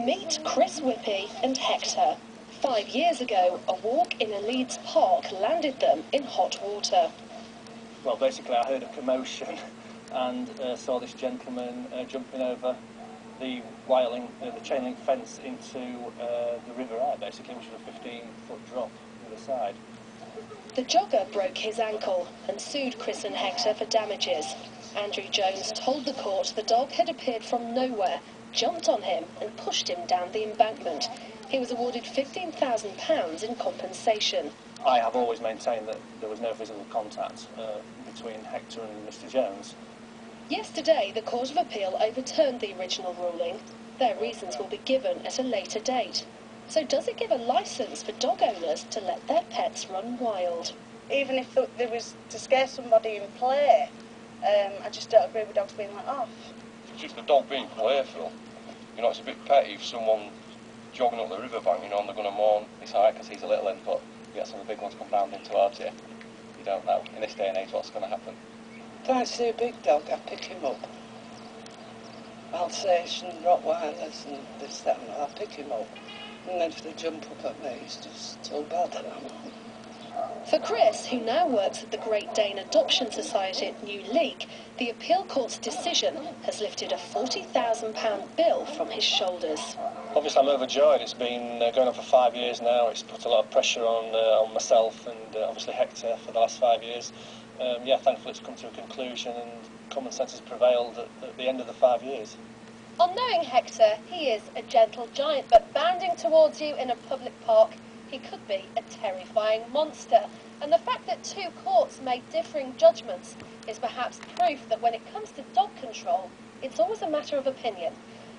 Meet Chris Whippy and Hector. 5 years ago, a walk in a Leeds park landed them in hot water. Well, basically I heard a commotion and saw this gentleman jumping over the the chain link fence into the River Eye, basically, which was a 15-foot drop to the side. The jogger broke his ankle and sued Chris and Hector for damages. Andrew Jones told the court the dog had appeared from nowhere, jumped on him and pushed him down the embankment. He was awarded £15,000 in compensation. I have always maintained that there was no physical contact between Hector and Mr. Jones. Yesterday, the Court of Appeal overturned the original ruling. Their reasons will be given at a later date. So does it give a licence for dog owners to let their pets run wild? Even if there was to scare somebody in play, I just don't agree with dogs being let off. It's just the dog being playful. You know, it's a bit petty if someone jogging up the riverbank, you know, and they're going to mourn his height because he's a little one, but you get some of the big ones come round towards you. You don't know, in this day and age, what's going to happen. If I see a big dog, I pick him up. Alsatian, Rottweilers and this, that and that, I pick him up. And then if they jump up at me, it's just so bad that I'm on. For Chris, who now works at the Great Dane Adoption Society at New Leek, the appeal court's decision has lifted a £40,000 bill from his shoulders. Obviously I'm overjoyed. It's been going on for 5 years now. It's put a lot of pressure on myself and obviously Hector for the last 5 years. Yeah, thankfully it's come to a conclusion and common sense has prevailed at the end of the 5 years. On knowing Hector, he is a gentle giant, but bounding towards you in a public park, he could be a terrifying monster. And the fact that two courts made differing judgments is perhaps proof that when it comes to dog control, it's always a matter of opinion.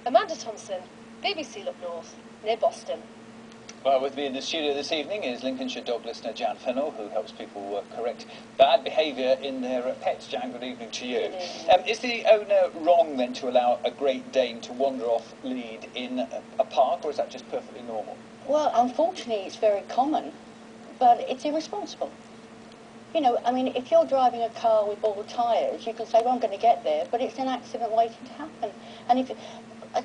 Amanda Thompson, BBC Look North, near Boston. Well, with me in the studio this evening is Lincolnshire dog listener Jan Fennell, who helps people correct bad behaviour in their pets. Jan, good evening to you. Is the owner wrong then to allow a Great Dane to wander off lead in a park, or is that just perfectly normal? Well, unfortunately, it's very common, but it's irresponsible. You know, I mean, if you're driving a car with bald tyres, you can say, well, I'm going to get there, but it's an accident waiting to happen. And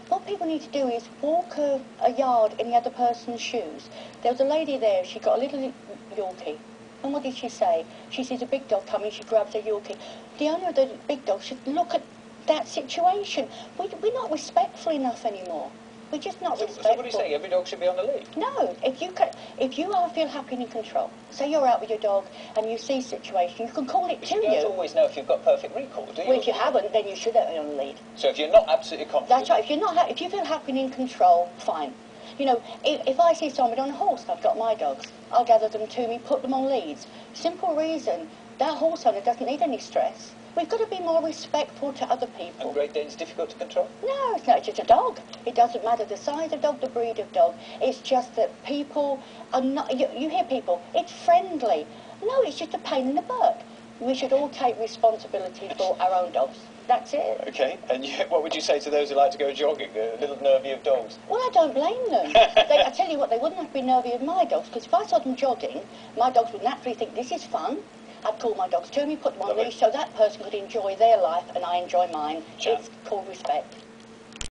what people need to do is walk a yard in the other person's shoes. There was a lady there, she got a little Yorkie. And what did she say? She sees a big dog coming, she grabs a Yorkie. The owner of the big dog should look at that situation. We're not respectful enough anymore. We're just not respectful. So what are you saying? Every dog should be on the lead? No. If you feel happy and in control, say you're out with your dog and you see a situation, you can call it to you. You don't always know if you've got perfect recall, do you? Well, if you haven't, then you should be on the lead. So if you're not absolutely confident... That's right. If you feel happy and in control, fine. You know, if I see somebody on a horse, I've got my dogs, I'll gather them to me, put them on leads. Simple reason, that horse owner doesn't need any stress. We've got to be more respectful to other people. And Great Dane's difficult to control? No, it's not. It's just a dog. It doesn't matter the size of dog, the breed of dog. It's just that people are not... You hear people, it's friendly. No, it's just a pain in the butt. We should all take responsibility for our own dogs. That's it. OK, and what would you say to those who like to go jogging, a little nervy of dogs? Well, I don't blame them. I tell you what, they wouldn't have to be nervy of my dogs, because if I saw them jogging, my dogs would naturally think, this is fun. I'd call my dogs to me, put them on leash, so that person could enjoy their life and I enjoy mine. It's called respect.